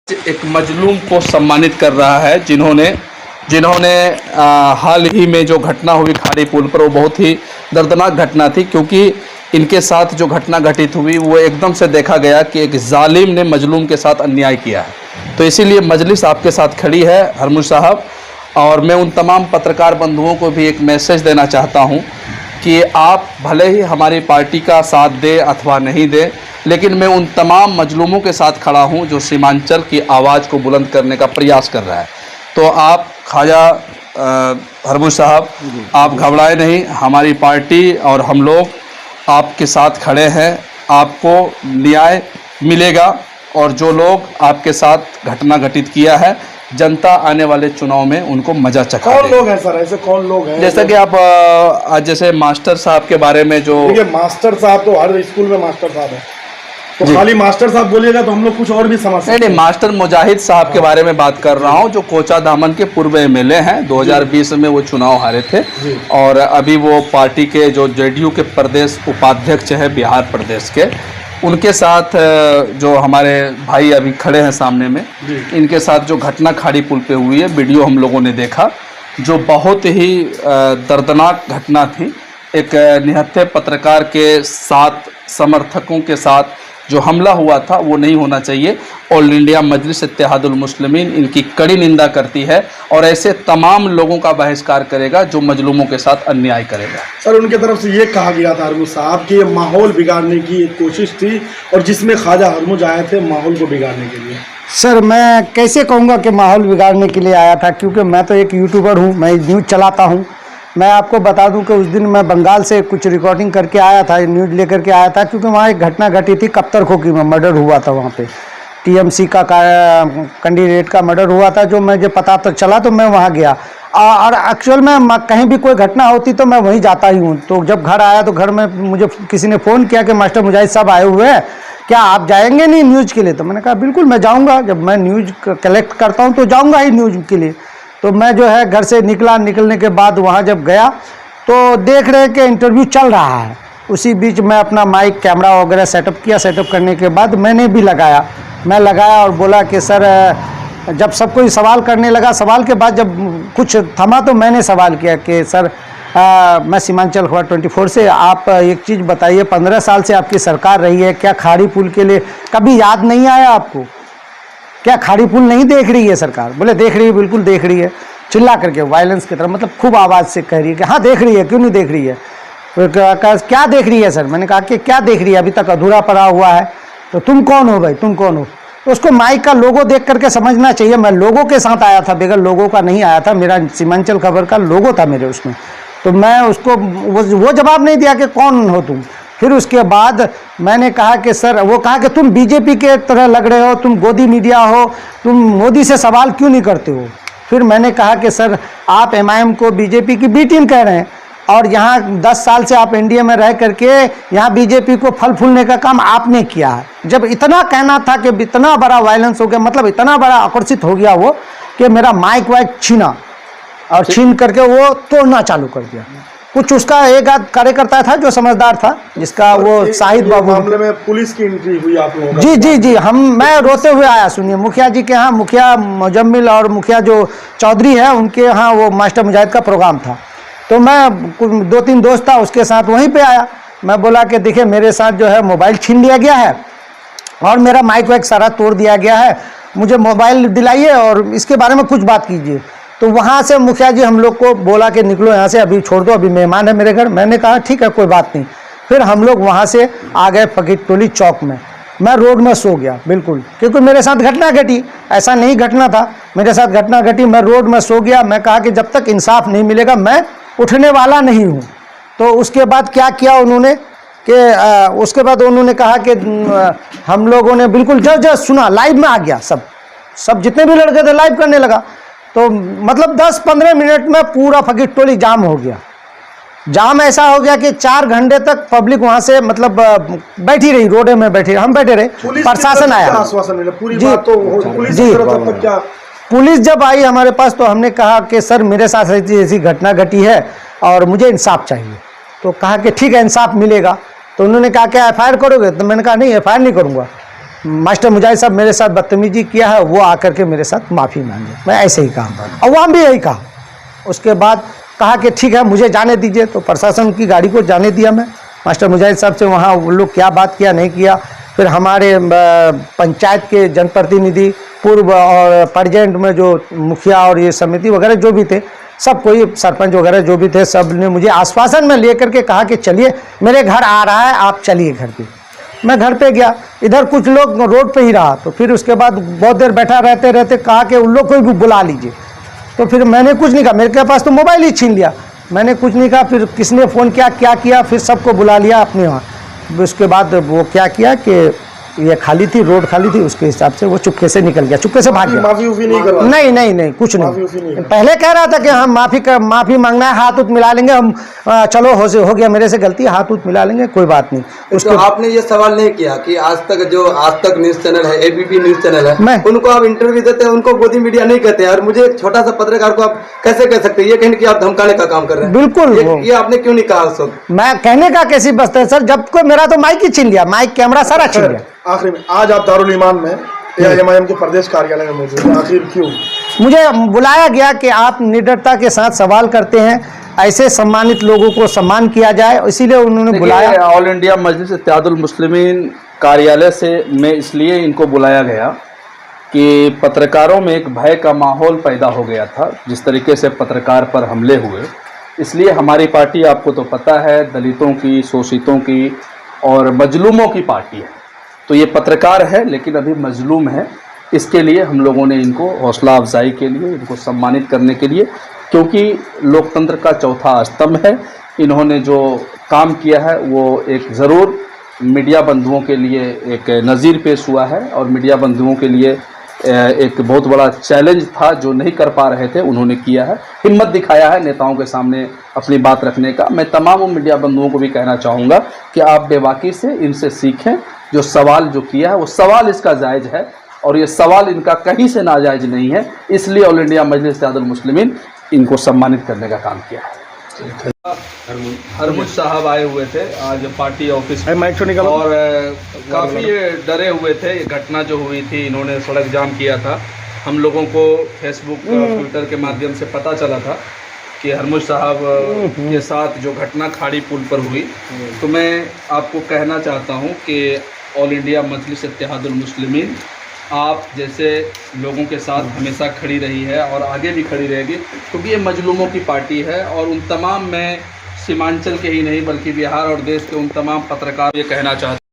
एक मजलूम को सम्मानित कर रहा है जिन्होंने जिन्होंने हाल ही में जो घटना हुई खाड़ी पुल पर, वो बहुत ही दर्दनाक घटना थी, क्योंकि इनके साथ जो घटना घटित हुई वो एकदम से देखा गया कि एक जालिम ने मजलूम के साथ अन्याय किया है। तो इसीलिए मजलिस आपके साथ खड़ी है हरमुज साहब, और मैं उन तमाम पत्रकार बंधुओं को भी एक मैसेज देना चाहता हूँ कि आप भले ही हमारी पार्टी का साथ दें अथवा नहीं दें, लेकिन मैं उन तमाम मजलूमों के साथ खड़ा हूं जो सीमांचल की आवाज़ को बुलंद करने का प्रयास कर रहा है। तो आप ख्वाजा हरमुज साहब, आप घबराए नहीं, हमारी पार्टी और हम लोग आपके साथ खड़े हैं, आपको न्याय मिलेगा। और जो लोग आपके साथ घटना घटित किया है, जनता आने वाले चुनाव में उनको मजा चखा कौन लोग हैं सर, ऐसे कौन लोग हैं? जैसा कि आप आज जैसे मास्टर साहब के बारे में जो मास्टर साहब तो हर स्कूल में मास्टर साहब है, तो खाली मास्टर साहब बोलिएगा तो हम लोग कुछ और भी समझ सकते हैं। नहीं, मास्टर मुजाहिद साहब के बारे में बात कर रहा हूं, जो कोचाधामन के पूर्व एमएलए हैं। 2020 में वो चुनाव हारे थे और अभी वो पार्टी के जो जेडीयू के प्रदेश उपाध्यक्ष है बिहार प्रदेश के, उनके साथ जो हमारे भाई अभी खड़े हैं सामने में, इनके साथ जो घटना खाड़ी पुल पे हुई है, वीडियो हम लोगों ने देखा, जो बहुत ही दर्दनाक घटना थी। एक निहत्थे पत्रकार के साथ, समर्थकों के साथ जो हमला हुआ था वो नहीं होना चाहिए। ऑल इंडिया मजलिस इत्तेहादुल मुस्लिमीन इनकी कड़ी निंदा करती है और ऐसे तमाम लोगों का बहिष्कार करेगा जो मजलूमों के साथ अन्याय करेगा। सर, उनके तरफ से ये कहा गया था हरमुज साहब कि ये माहौल बिगाड़ने की एक कोशिश थी, और जिसमें ख्वाजा हरमुज आए थे माहौल को बिगाड़ने के लिए। सर, मैं कैसे कहूँगा कि माहौल बिगाड़ने के लिए आया था, क्योंकि मैं तो एक यूट्यूबर हूँ, मैं न्यूज़ चलाता हूँ। मैं आपको बता दूं कि उस दिन मैं बंगाल से कुछ रिकॉर्डिंग करके आया था, न्यूज़ लेकर के आया था, क्योंकि वहाँ एक घटना घटी थी, कप्तर खोकी में मर्डर हुआ था। वहाँ पे टीएमसी का कैंडिडेट का मर्डर हुआ था, जो मुझे पता तो चला, तो मैं वहाँ गया। और एक्चुअल में कहीं भी कोई घटना होती तो मैं वहीं जाता ही हूँ। तो जब घर आया तो घर में मुझे किसी ने फ़ोन किया कि मास्टर मुजाहिद साहब आए हुए हैं, क्या आप जाएंगे नहीं न्यूज़ के लिए? तो मैंने कहा बिल्कुल मैं जाऊँगा, जब मैं न्यूज़ कलेक्ट करता हूँ तो जाऊँगा ही न्यूज़ के लिए। तो मैं जो है घर से निकला, निकलने के बाद वहाँ जब गया तो देख रहे कि इंटरव्यू चल रहा है। उसी बीच मैं अपना माइक कैमरा वगैरह सेटअप किया। सेटअप करने के बाद मैंने भी मैं लगाया और बोला कि सर, जब सब कोई सवाल करने लगा, सवाल के बाद जब कुछ थमा तो मैंने सवाल किया कि सर, मैं सीमांचल अखबार 24 से, आप एक चीज़ बताइए, 15 साल से आपकी सरकार रही है, क्या खाड़ी पुल के लिए कभी याद नहीं आया आपको? क्या खाड़ी पुल नहीं देख रही है सरकार? बोले देख रही है, बिल्कुल देख रही है। चिल्ला करके वायलेंस की तरह, मतलब खूब आवाज़ से कह रही है कि हाँ देख रही है, क्यों नहीं देख रही है? तो क्या देख रही है सर? मैंने कहा कि क्या देख रही है, अभी तक अधूरा पड़ा हुआ है। तो तुम कौन हो भाई, तुम कौन हो? तो उसको माइक का लोगो देख करके समझना चाहिए। मैं लोगों के साथ आया था, बगैर लोगों का नहीं आया था। मेरा सीमांचल खबर का लोगो था मेरे उसमें। तो मैं उसको वो जवाब नहीं दिया कि कौन हो तुम। फिर उसके बाद मैंने कहा कि सर, वो कहा कि तुम बीजेपी के तरह लग रहे हो, तुम गोदी मीडिया हो, तुम मोदी से सवाल क्यों नहीं करते हो? फिर मैंने कहा कि सर, आप एमआईएम को बीजेपी की बी टीम कह रहे हैं, और यहाँ 10 साल से आप एनडीए में रह करके यहाँ बीजेपी को फल फूलने का काम आपने किया है। जब इतना कहना था कि इतना बड़ा वायलेंस हो गया, मतलब इतना बड़ा आकर्षित हो गया वो, कि मेरा माइक वाइक छीना और छीन करके वो तोड़ना चालू कर दिया। कुछ उसका एक आध कार्यकर्ता था जो समझदार था, जिसका वो शाहिद बाबू। मामले में पुलिस की एंट्री हुई आप लोगों? जी, मैं रोते हुए आया। सुनिए, मुखिया जी के यहाँ, मुखिया मुजम्मिल और मुखिया जो चौधरी है, उनके यहाँ वो मास्टर मुजाहिद का प्रोग्राम था। तो मैं 2-3 दोस्त था, उसके साथ वहीं पे आया। मैं बोला कि देखिए, मेरे साथ जो है मोबाइल छीन लिया गया है और मेरा माइक वाइक सारा तोड़ दिया गया है, मुझे मोबाइल दिलाइए और इसके बारे में कुछ बात कीजिए। तो वहाँ से मुखिया जी हम लोग को बोला कि निकलो यहाँ से, अभी छोड़ दो, अभी मेहमान है मेरे घर। मैंने कहा ठीक है, कोई बात नहीं। फिर हम लोग वहाँ से आ गए फकीर टोली चौक में। मैं रोड में सो गया बिल्कुल, क्योंकि मेरे साथ घटना घटी, ऐसा नहीं घटना था, मेरे साथ घटना घटी। मैं रोड में सो गया। मैं कहा कि जब तक इंसाफ नहीं मिलेगा मैं उठने वाला नहीं हूँ। तो उसके बाद क्या किया उन्होंने कि उसके बाद उन्होंने कहा कि हम लोगों ने बिल्कुल जब सुना, लाइव में आ गया, सब जितने भी लड़के थे लाइव करने लगा। तो मतलब 10-15 मिनट में पूरा फकीर टोली जाम हो गया। जाम ऐसा हो गया कि 4 घंटे तक पब्लिक वहां से मतलब बैठी रही, रोडे में बैठी रही, हम बैठे रहे। प्रशासन आया। पुलिस जब आई हमारे पास तो हमने कहा कि सर, मेरे साथ ऐसी घटना घटी है और मुझे इंसाफ चाहिए। तो कहा कि ठीक है, इंसाफ मिलेगा। तो उन्होंने कहा क्या एफआईआर करोगे? तो मैंने कहा नहीं, एफआईआर नहीं करूँगा। मास्टर मुजाहिद साहब मेरे साथ बदतमीजी किया है, वो आकर के मेरे साथ माफ़ी मांगे। मैं ऐसे ही कहा, अवाम भी यही कहा। उसके बाद कहा कि ठीक है मुझे जाने दीजिए, तो प्रशासन की गाड़ी को जाने दिया मैं। मास्टर मुजाहिद साहब से वहाँ वो लोग क्या बात किया नहीं किया। फिर हमारे पंचायत के जनप्रतिनिधि पूर्व और प्रेजेंट में जो मुखिया और ये समिति वगैरह जो भी थे, सब कोई सरपंच वगैरह जो भी थे, सब ने मुझे आश्वासन में लेकर के कहा कि चलिए मेरे घर आ रहा है, आप चलिए घर पे। मैं घर पे गया, इधर कुछ लोग रोड पे ही रहा, तो फिर उसके बाद बहुत देर बैठा रहते रहते कहा कि उन लोग को भी बुला लीजिए। तो फिर मैंने कुछ नहीं कहा, मेरे पास तो मोबाइल ही छीन लिया, मैंने कुछ नहीं कहा। फिर किसने फ़ोन किया, क्या किया, फिर सबको बुला लिया अपने वहाँ। उसके बाद वो क्या किया कि ये खाली थी, रोड खाली थी, उसके हिसाब से वो चुपके से निकल गया, चुपके से भाग गया। माफी उफी नहीं करवा? नहीं कुछ नहीं। पहले कह रहा था कि हम माफ़ी मांगना है, हाथ उत मिला लेंगे हम, चलो हो गया मेरे से गलती, हाथ उत मिला लेंगे, कोई बात नहीं। तो आपने ये सवाल नहीं किया कि आज तक न्यूज़ चैनल है, एबीपी न्यूज़ चैनल है, उनको आप इंटरव्यू देते हैं, उनको गोदी मीडिया नहीं कहते हैं, और मुझे एक छोटा सा पत्रकार को आप कैसे कह सकते हैं? ये कहने की आप धमकाने का काम कर रहे हैं। बिल्कुल, ये आपने क्यों नहीं कहा उस वक्त? मैं कहने का कैसी बसता है सर, जब को मेरा तो माइक ही छीन लिया, माइक कैमरा सारा छीन लिया। आखिर में आज आप दारुल ईमान में एआईएमआईएम के प्रदेश कार्यालय में मौजूद हैं, आखिर क्यों? मुझे बुलाया गया कि आप निडरता के साथ सवाल करते हैं, ऐसे सम्मानित लोगों को सम्मान किया जाए, इसीलिए उन्होंने बुलाया। ऑल इंडिया मजलिस इत्तेहादुल मुस्लिमीन कार्यालय से मैं इसलिए इनको बुलाया गया कि पत्रकारों में एक भय का माहौल पैदा हो गया था, जिस तरीके से पत्रकार पर हमले हुए। इसलिए हमारी पार्टी, आपको तो पता है, दलितों की, शोषितों की और मजलूमों की पार्टी है। तो ये पत्रकार है लेकिन अभी मजलूम है, इसके लिए हम लोगों ने इनको हौसला अफजाई के लिए, इनको सम्मानित करने के लिए, क्योंकि लोकतंत्र का चौथा स्तंभ है, इन्होंने जो काम किया है वो एक ज़रूर मीडिया बंधुओं के लिए एक नज़ीर पेश हुआ है, और मीडिया बंधुओं के लिए एक बहुत बड़ा चैलेंज था जो नहीं कर पा रहे थे, उन्होंने किया है, हिम्मत दिखाया है नेताओं के सामने अपनी बात रखने का। मैं तमाम मीडिया बंधुओं को भी कहना चाहूँगा कि आप बेबाकी से इनसे सीखें, जो सवाल जो किया है वो सवाल इसका जायज़ है, और ये सवाल इनका कहीं से नाजायज़ नहीं है, इसलिए ऑल इंडिया मजलिस इत्तेहादुल मुस्लिमीन इनको सम्मानित करने का काम किया है। हरमुज साहब आए हुए थे आज पार्टी ऑफिस में, और काफ़ी डरे हुए थे। ये घटना जो हुई थी, इन्होंने सड़क जाम किया था, हम लोगों को फेसबुक ट्विटर के माध्यम से पता चला था कि हरमुज साहब के साथ जो घटना खाड़ी पुल पर हुई। तो मैं आपको कहना चाहता हूँ कि ऑल इंडिया मजलिस इत्तेहादुल मुस्लिमीन आप जैसे लोगों के साथ हमेशा खड़ी रही है और आगे भी खड़ी रहेगी, क्योंकि ये मजलूमों की पार्टी है। और उन तमाम, मैं सीमांचल के ही नहीं बल्कि बिहार और देश के उन तमाम पत्रकार ये कहना चाहता